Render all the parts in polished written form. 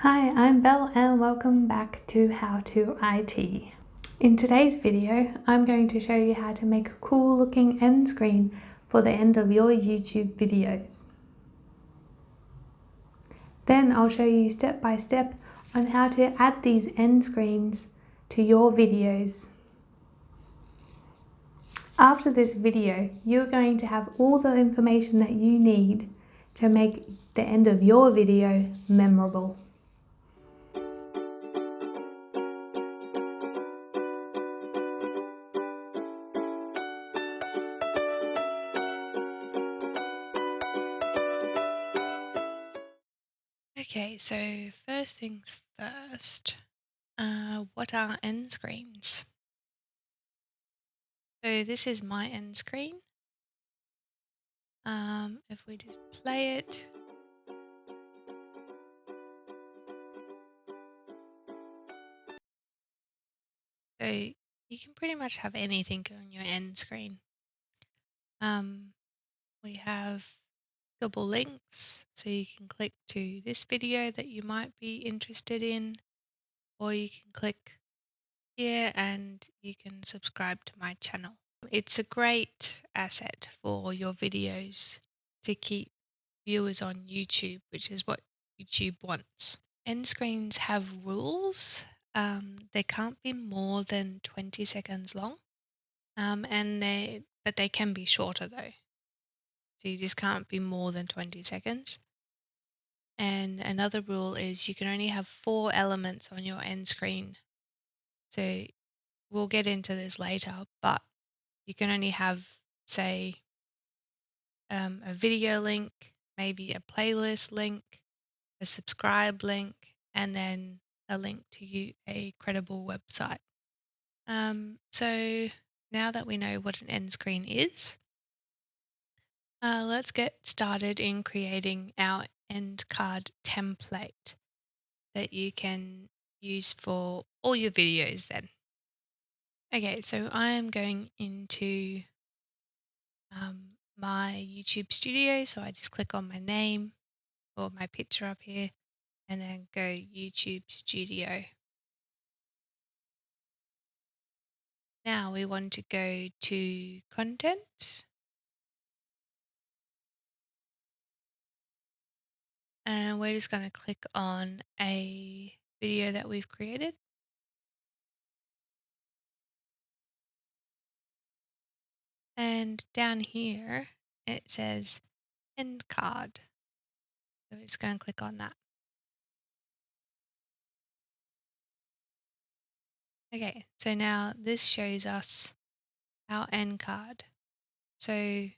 Hi, I'm Belle and welcome back to How to IT. In today's video, I'm going to show you how to make a cool looking end screen for the end of your YouTube videos. Then I'll show you step by step on how to add these end screens to your videos. After this video, you're going to have all the information that you need to make the end of your video memorable. Okay, so first things first, what are end screens? So this is my end screen. If we just play it, so you can pretty much have anything on your end screen. We have clickable links, so you can click to this video that you might be interested in, or you can click here and you can subscribe to my channel. It's a great asset for your videos to keep viewers on YouTube, which is what YouTube wants. End screens have rules. They can't be more than 20 seconds long, but they can be shorter though. So you just can't be more than 20 seconds. And another rule is you can only have 4 elements on your end screen. So we'll get into this later, but you can only have, say, a video link, maybe a playlist link, a subscribe link, and then a link to a credible website. So now that we know what an end screen is, let's get started in creating our end card template that you can use for all your videos then. Okay, so I am going into my YouTube studio, so I just click on my name or my picture up here and then go YouTube Studio. Now we want to go to content and we're just going to click on a video that we've created. And down here it says end card. So we're just going to click on that. Okay, so now this shows us our end card. So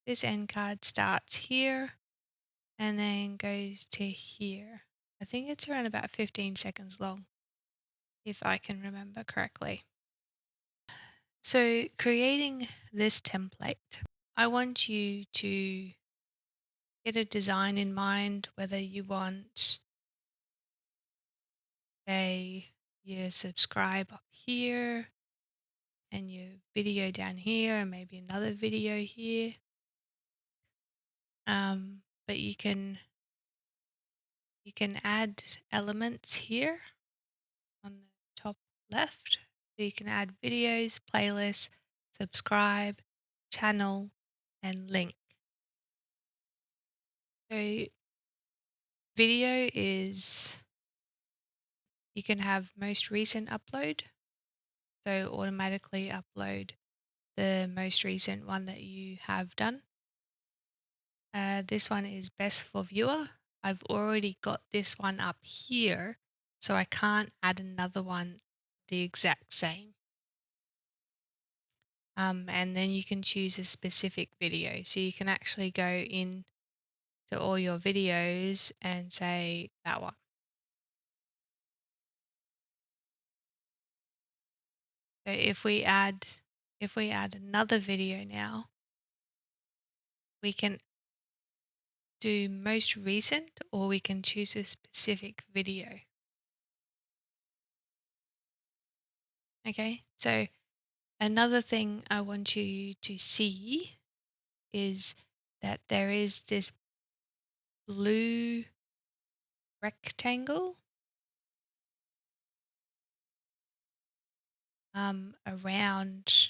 this end card starts here and then goes to here. I think it's around about 15 seconds long, if I can remember correctly. So creating this template, I want you to get a design in mind, whether you want, say, your subscribe up here and your video down here and maybe another video here. But you can add elements here on the top left. So you can add videos, playlists, subscribe, channel, and link. So video is, you can have most recent upload. So automatically upload the most recent one that you have done. This one is best for viewer. I've already got this one up here, so I can't add another one the exact same. And then you can choose a specific video. So you can actually go in to all your videos and say that one. So if we add another video now, we can do most recent or we can choose a specific video. Okay, so another thing I want you to see is that there is this blue rectangle around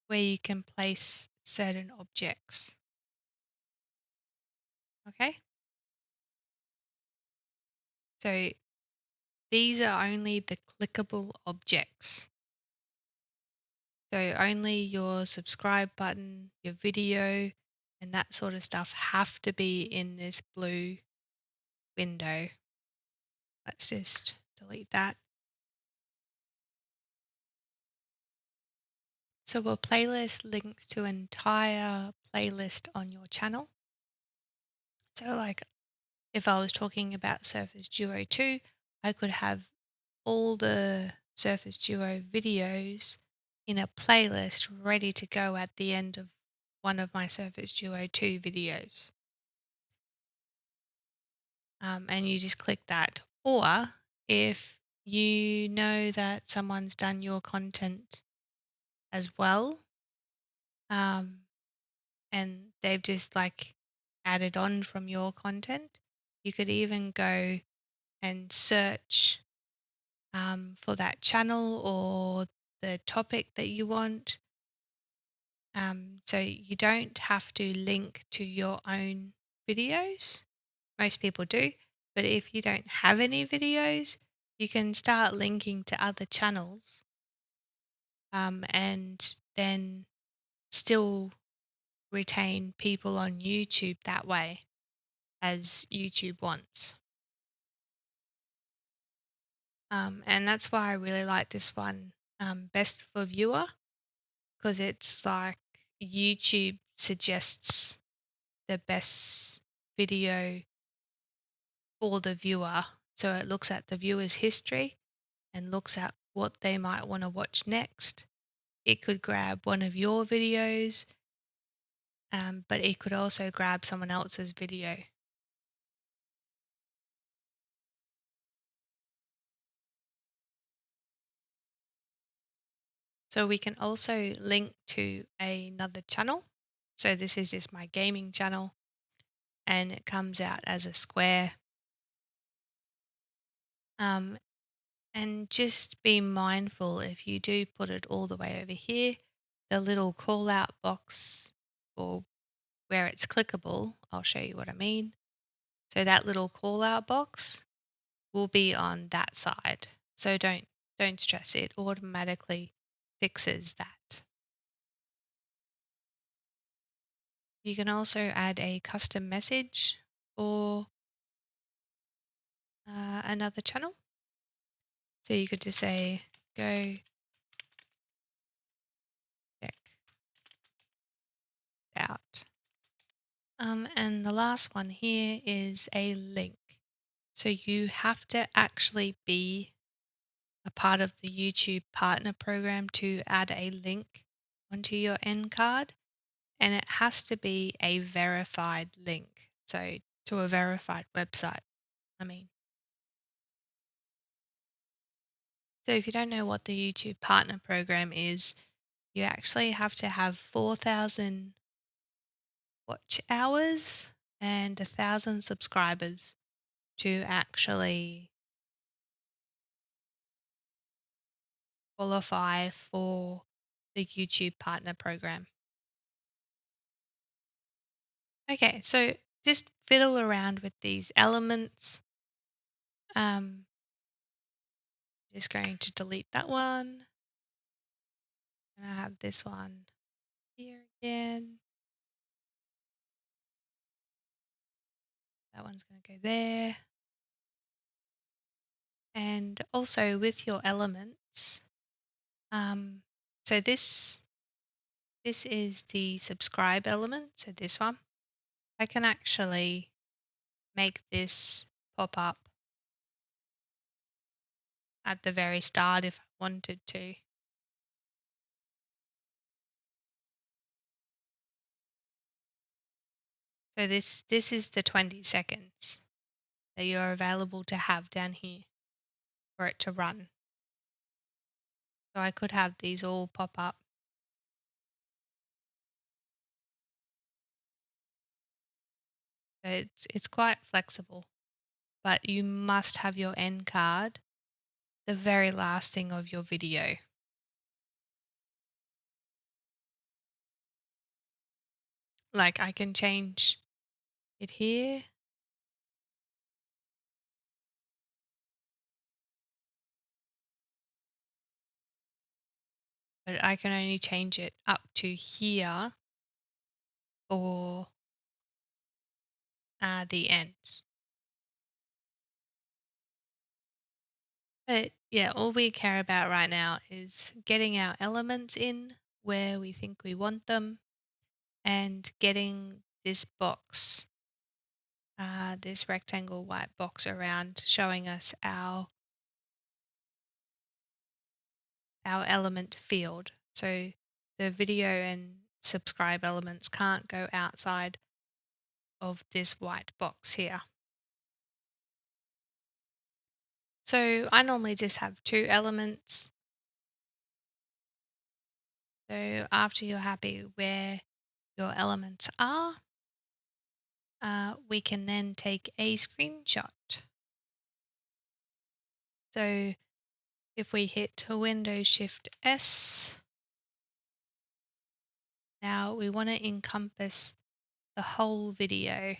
where you can place certain objects. Okay? So these are only the clickable objects. So only your subscribe button, your video, and that sort of stuff have to be in this blue window. Let's just delete that. So a playlist links to an entire playlist on your channel. So like if I was talking about Surface Duo 2, I could have all the Surface Duo videos in a playlist ready to go at the end of one of my Surface Duo 2 videos. And you just click that. Or if you know that someone's done your content as well, and they've just like added on from your content, you could even go and search for that channel or the topic that you want. So you don't have to link to your own videos. Most people do, but if you don't have any videos, you can start linking to other channels, and then still retain people on YouTube that way as YouTube wants. And that's why I really like this one, best for viewer, because it's like YouTube suggests the best video for the viewer. So it looks at the viewer's history and looks at what they might want to watch next. It could grab one of your videos, but it could also grab someone else's video. So we can also link to another channel. So this is just my gaming channel, and it comes out as a square. And just be mindful if you do put it all the way over here, the little call out box, or where it's clickable, I'll show you what I mean. So that little call out box will be on that side. So don't stress, it automatically fixes that. You can also add a custom message or another channel. So you could just say, go check out. And the last one here is a link. So you have to actually be a part of the YouTube partner program to add a link onto your end card. And it has to be a verified link. So to a verified website, I mean. So if you don't know what the YouTube partner program is, you actually have to have 4,000 watch hours and 1,000 subscribers to actually qualify for the YouTube partner program. Okay, so just fiddle around with these elements. Just going to delete that one. And I have this one here again. That one's going to go there. And also with your elements, so this is the subscribe element, so this one. I can actually make this pop up at the very start if I wanted to. So this is the 20 seconds that you're available to have down here for it to run. So I could have these all pop up. So it's quite flexible, but you must have your end card the very last thing of your video. Like I can change it here. But I can only change it up to here for the end. But yeah, all we care about right now is getting our elements in where we think we want them and getting this box, this rectangle white box around showing us our element field. So the video and subscribe elements can't go outside of this white box here. So I normally just have 2 elements. So after you're happy where your elements are, we can then take a screenshot. So if we hit Windows Shift S, now we want to encompass the whole video.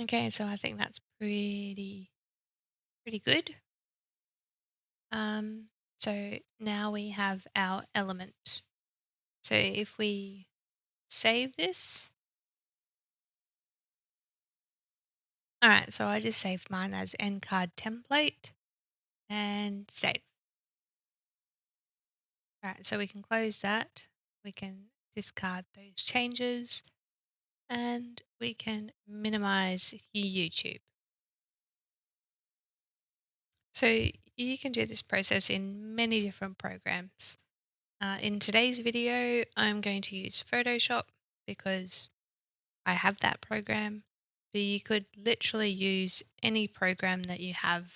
Okay, so I think that's pretty good. So now we have our element. So if we save this, all right, so I just saved mine as end card template and save. All right, so we can close that. We can discard those changes and we can minimize YouTube. So you can do this process in many different programs. In today's video, I'm going to use Photoshop because I have that program, but you could literally use any program that you have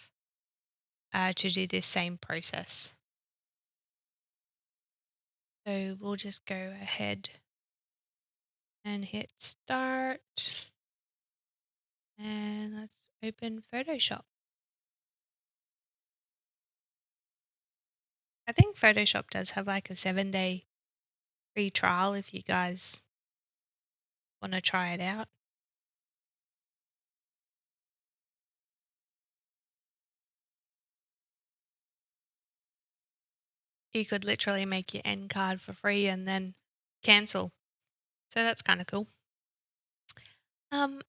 to do this same process. So we'll just go ahead and hit start and let's open Photoshop. I think Photoshop does have like a 7-day free trial if you guys want to try it out. You could literally make your end card for free and then cancel. So that's kind of cool.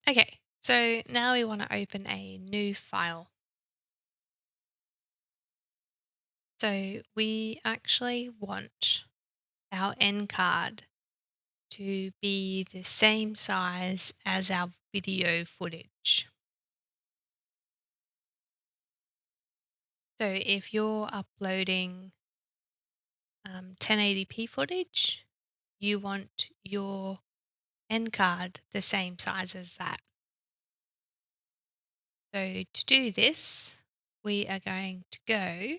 Okay, so now we want to open a new file. So we actually want our end card to be the same size as our video footage. So if you're uploading 1080p footage, you want your end card the same size as that. So to do this, we are going to go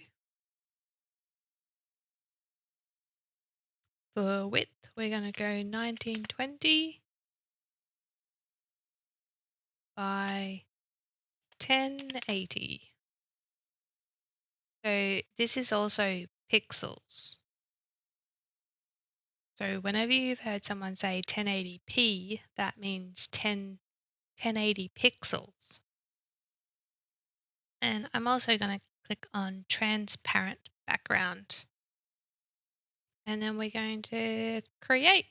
for width. We're going to go 1920 by 1080. So this is also pixels. So whenever you've heard someone say 1080p, that means 1080 pixels. And I'm also going to click on transparent background. And then we're going to create.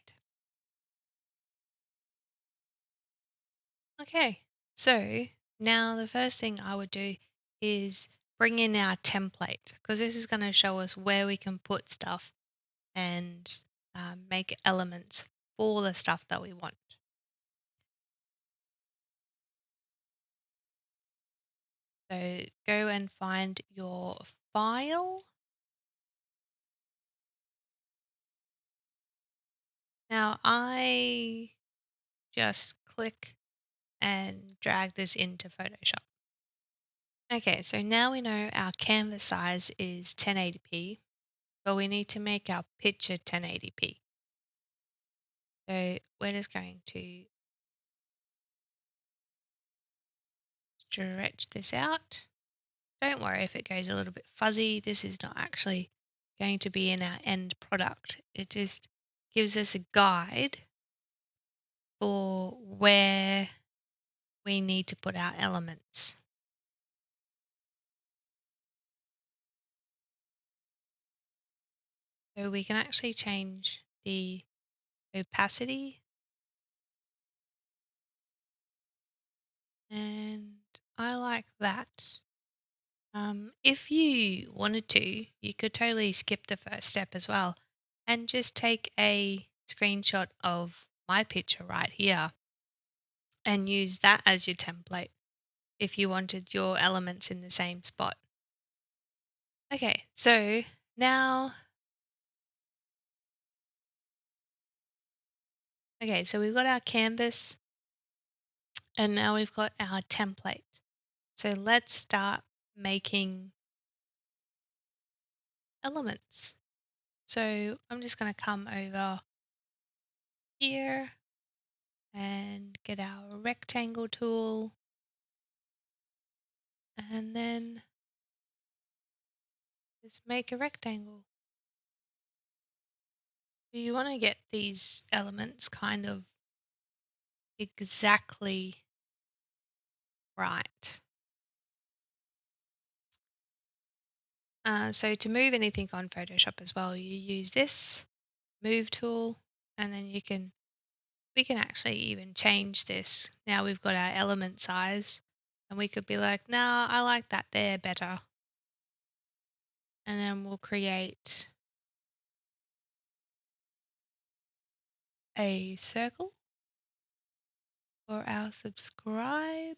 Okay, so now the first thing I would do is bring in our template because this is going to show us where we can put stuff and make elements for the stuff that we want. So go and find your file. Now I just click and drag this into Photoshop. Okay, so now we know our canvas size is 1080p, but we need to make our picture 1080p. So we're just going to stretch this out. Don't worry if it goes a little bit fuzzy. This is not actually going to be in our end product. It just gives us a guide for where we need to put our elements. So we can actually change the opacity, and I like that. If you wanted to, you could totally skip the first step as well and just take a screenshot of my picture right here and use that as your template if you wanted your elements in the same spot. Okay, so now, so we've got our canvas and now we've got our template. So let's start making elements. So I'm just going to come over here and get our rectangle tool, and then just make a rectangle. So you want to get these elements kind of exactly right. So to move anything on Photoshop as well, you use this move tool, and then we can actually even change this. Now we've got our element size, and we could be like, no, I like that there better. And then we'll create a circle for our subscribe.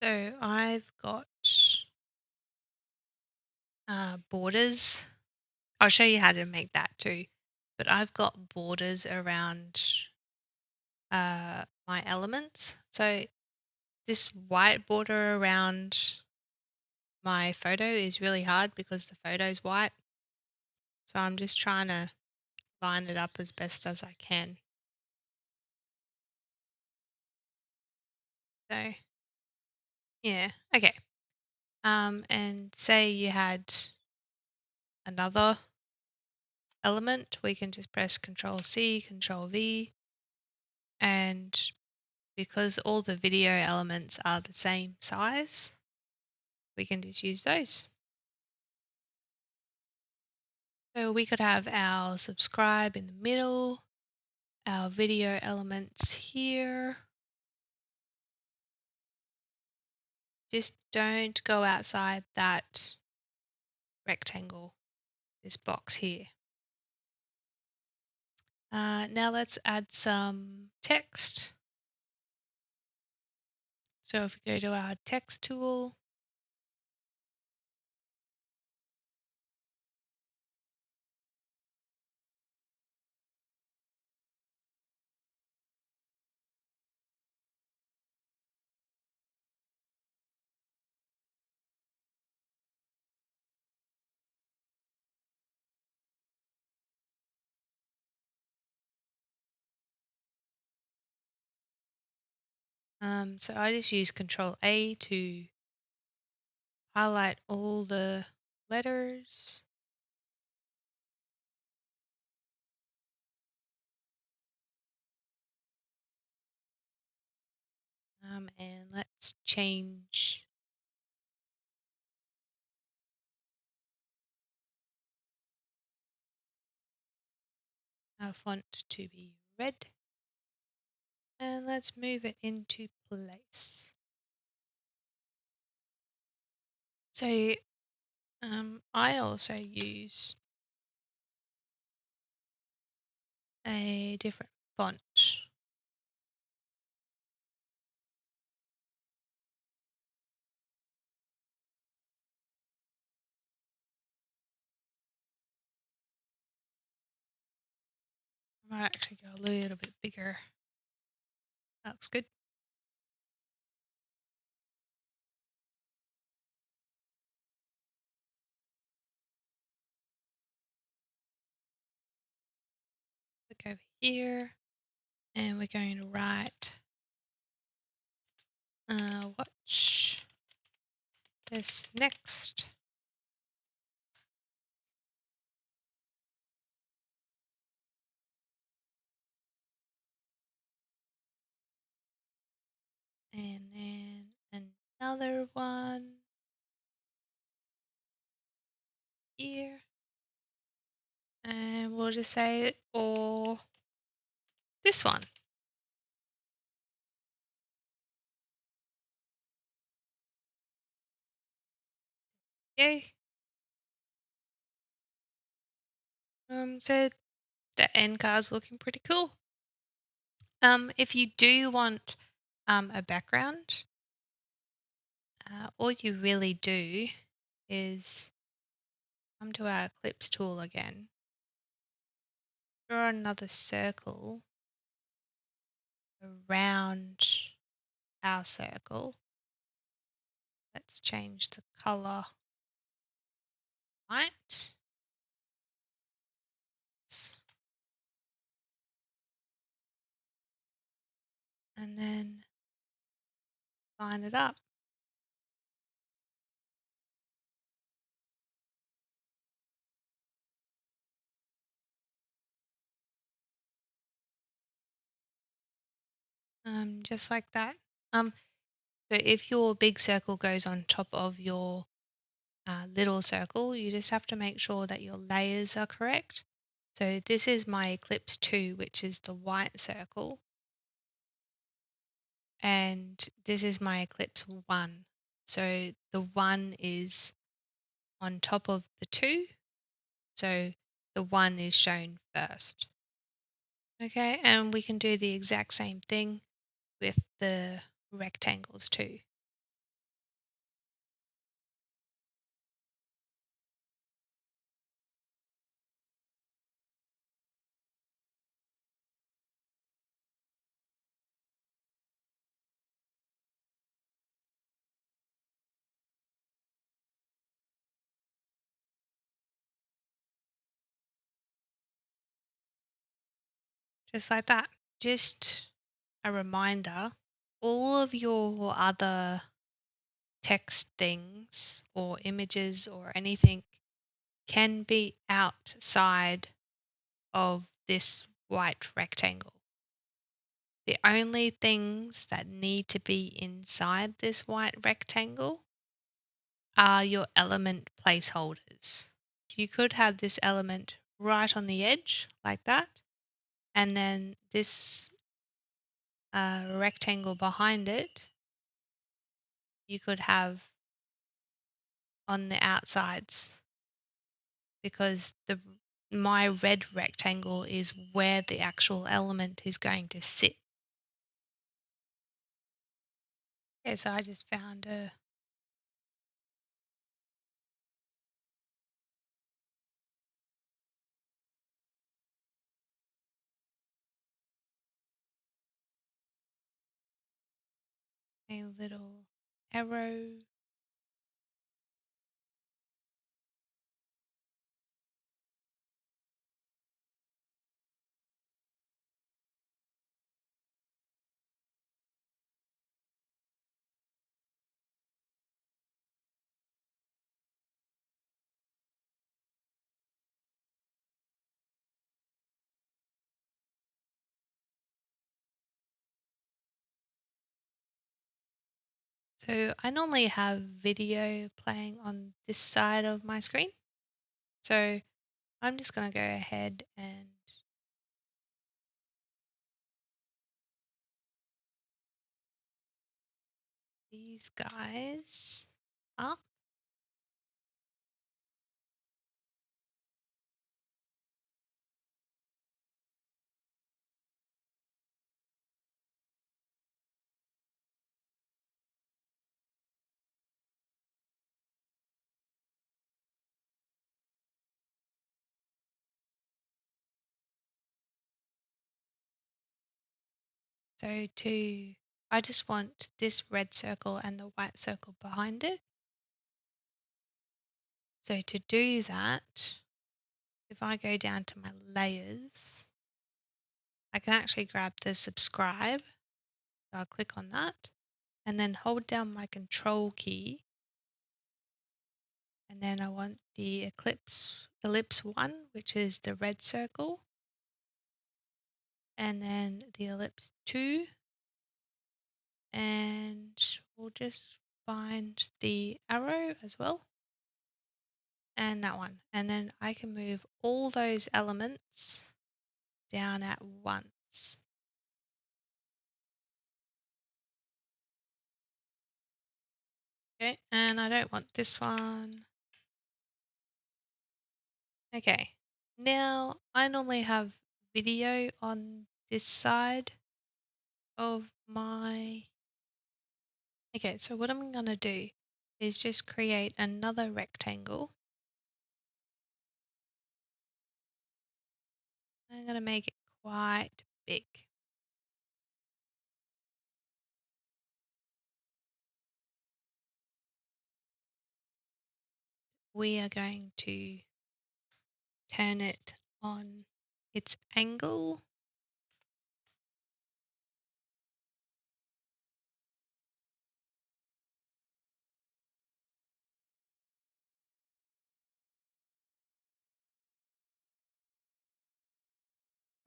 So I've got borders. I'll show you how to make that too. But I've got borders around my elements. So this white border around my photo is really hard because the photo's white. So I'm just trying to line it up as best as I can. So yeah, okay. And say you had another element, we can just press Control C, Control V, and because all the video elements are the same size, we can just use those. So we could have our subscribe in the middle, our video elements here. Just don't go outside that rectangle, this box here. Now let's add some text. So if we go to our text tool, so I just use Control A to highlight all the letters. And let's change our font to be red. And let's move it into place. So I also use a different font. I might actually go a little bit bigger. That looks good. Click over here, and we're going to write watch this next. And then another one here. And we'll just say, or this one. Yay. So the end card's looking pretty cool. If you do want a background, all you really do is come to our Eclipse tool again, draw another circle around our circle. Let's change the color white. And then line it up. Just like that. So if your big circle goes on top of your little circle, you just have to make sure that your layers are correct. So this is my Eclipse 2, which is the white circle. And this is my Eclipse 1. So the 1 is on top of the 2. So the 1 is shown first. Okay, and we can do the exact same thing with the rectangles too. Just like that. Just a reminder, all of your other text things or images or anything can be outside of this white rectangle. The only things that need to be inside this white rectangle are your element placeholders. You could have this element right on the edge like that, and then this rectangle behind it you could have on the outsides, because my red rectangle is where the actual element is going to sit. Okay, so I just found a little arrow. So I normally have video playing on this side of my screen. So I'm just going to go ahead and these guys up. So I just want this red circle and the white circle behind it. So to do that, if I go down to my layers, I can actually grab the subscribe. So I'll click on that and then hold down my control key. And then I want the ellipse 1, which is the red circle. And then the ellipse 2. And we'll just find the arrow as well. And that one. And then I can move all those elements down at once. Okay, and I don't want this one. Okay, now I normally have video on this side of my... Okay, so what I'm going to do is just create another rectangle. I'm going to make it quite big. We are going to turn it on its angle.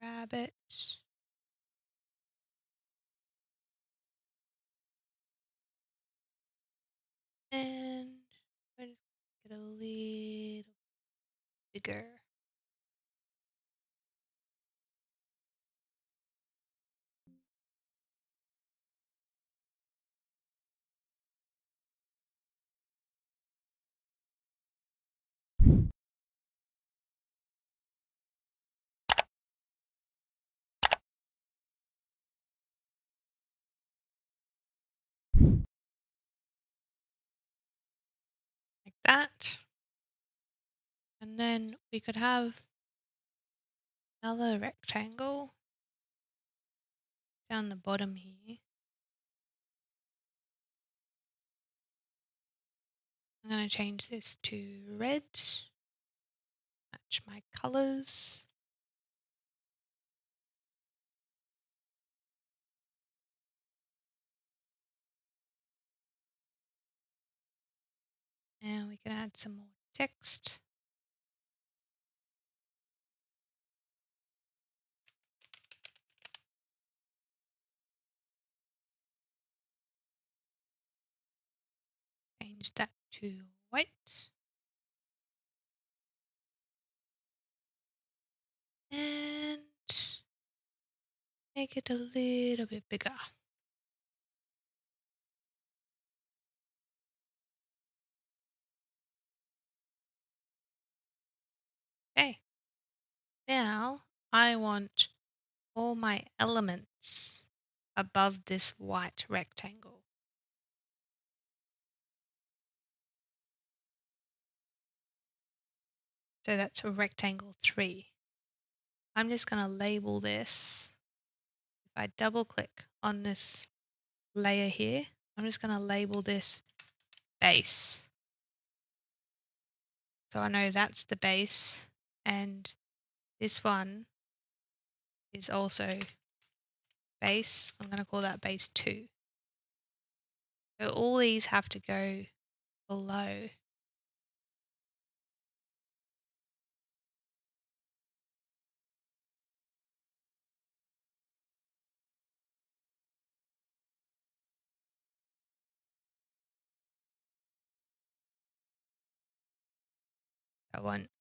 Grab it. And we'll just get a little bigger. Like that. And then we could have another rectangle down the bottom here. I'm going to change this to red, match my colors. And we can add some more text. Change that to white. And make it a little bit bigger. Okay. Now I want all my elements above this white rectangle. So that's a rectangle 3. I'm just going to label this. If I double click on this layer here, I'm just going to label this base. So I know that's the base, and this one is also base. I'm going to call that base 2. So all these have to go below.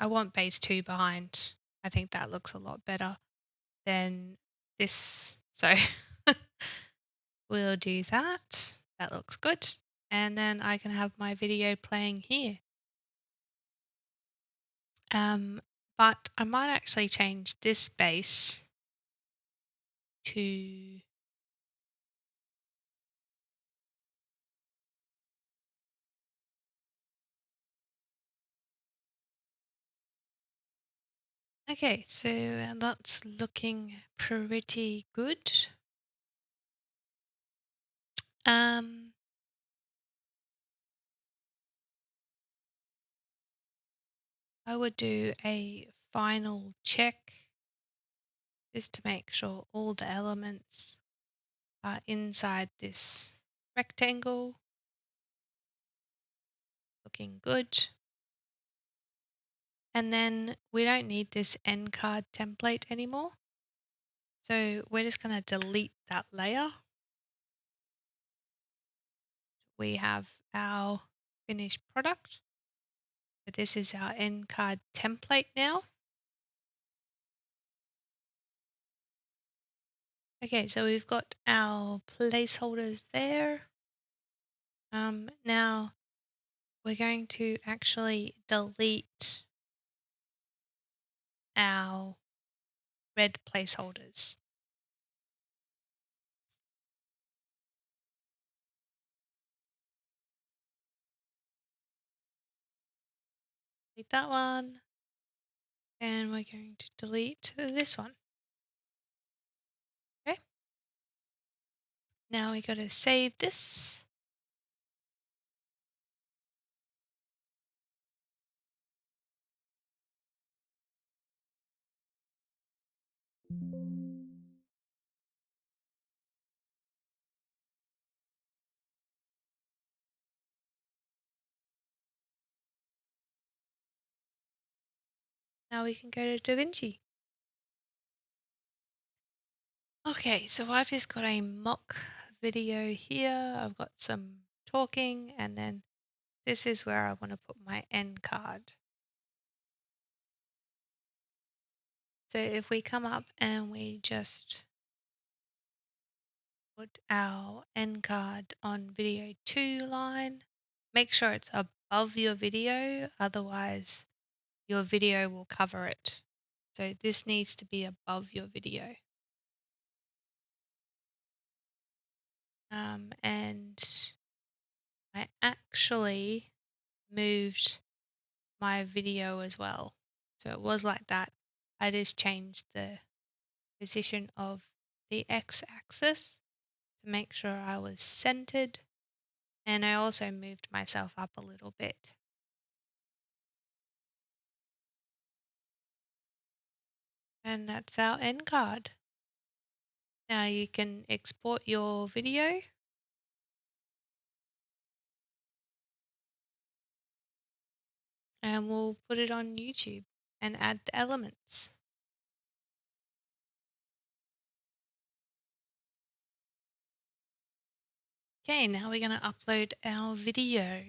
I want base 2 behind. I think that looks a lot better than this. So we'll do that. That looks good. And then I can have my video playing here. But I might actually change this base to okay, so that's looking pretty good. Um, I would do a final check just to make sure all the elements are inside this rectangle, looking good. And then we don't need this end card template anymore. So we're just going to delete that layer. We have our finished product. So this is our end card template now. Okay, so we've got our placeholders there. Now we're going to actually delete our red placeholders. Delete that one. And we're going to delete this one. Okay. Now we got to save this. Now we can go to DaVinci. Okay, so I've just got a mock video here. I've got some talking, and then this is where I want to put my end card. So if we come up and we just put our end card on video 2 line, make sure it's above your video, otherwise your video will cover it. So this needs to be above your video. And I actually moved my video as well. So it was like that. I just changed the position of the x-axis to make sure I was centered, and I also moved myself up a little bit. And that's our end card. Now you can export your video and we'll put it on YouTube and add the elements. Okay, now we're going to upload our video.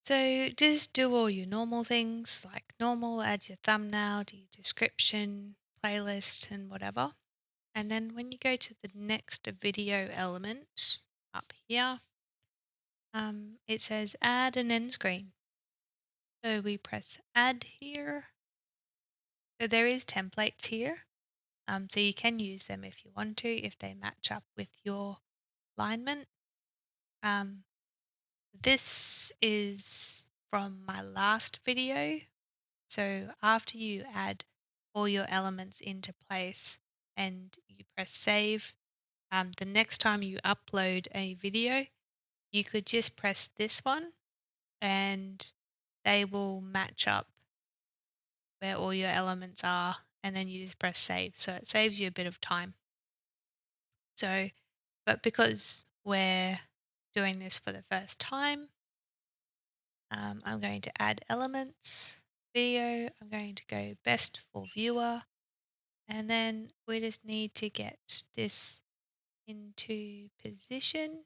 So just do all your normal things like normal, add your thumbnail, do your description, playlist, and whatever. And then when you go to the next video element up here, it says add an end screen. So we press add here. So there is templates here. So you can use them if you want to, if they match up with your alignment. This is from my last video. So after you add all your elements into place and you press save, the next time you upload a video, you could just press this one and they will match up where all your elements are, and then you just press save. So it saves you a bit of time. So, but because we're doing this for the first time, I'm going to add elements, video, I'm going to go best for viewer, and then we just need to get this into position.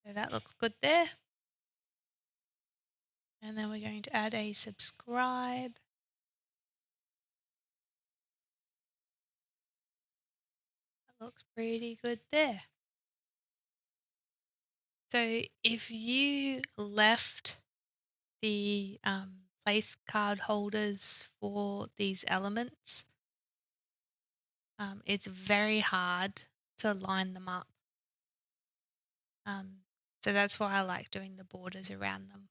So that looks good there. And then we're going to add a subscribe. That looks pretty good there. So if you left the place card holders for these elements, it's very hard to line them up. So that's why I like doing the borders around them.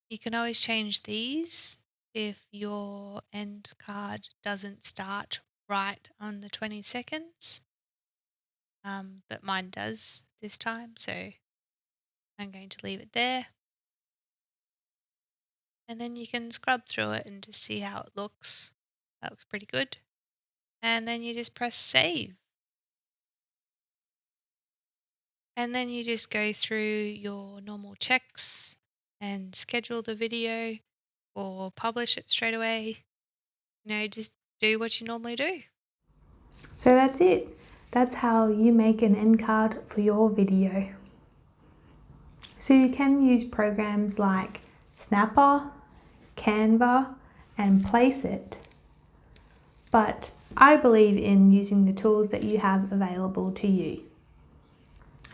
You can always change these if your end card doesn't start right on the 20 seconds, but mine does this time, so I'm going to leave it there. And then you can scrub through it and just see how it looks. That looks pretty good. And then you just press save. And then you just go through your normal checks and schedule the video or publish it straight away. Just do what you normally do. So that's it. That's how you make an end card for your video. So you can use programs like Snappa, Canva, and Placeit. But I believe in using the tools that you have available to you.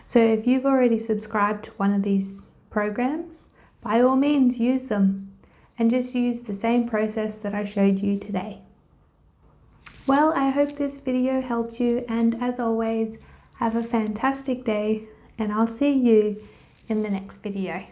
So if you've already subscribed to one of these programs, by all means use them and just use the same process that I showed you today. Well, I hope this video helped you, and as always, have a fantastic day, and I'll see you in the next video.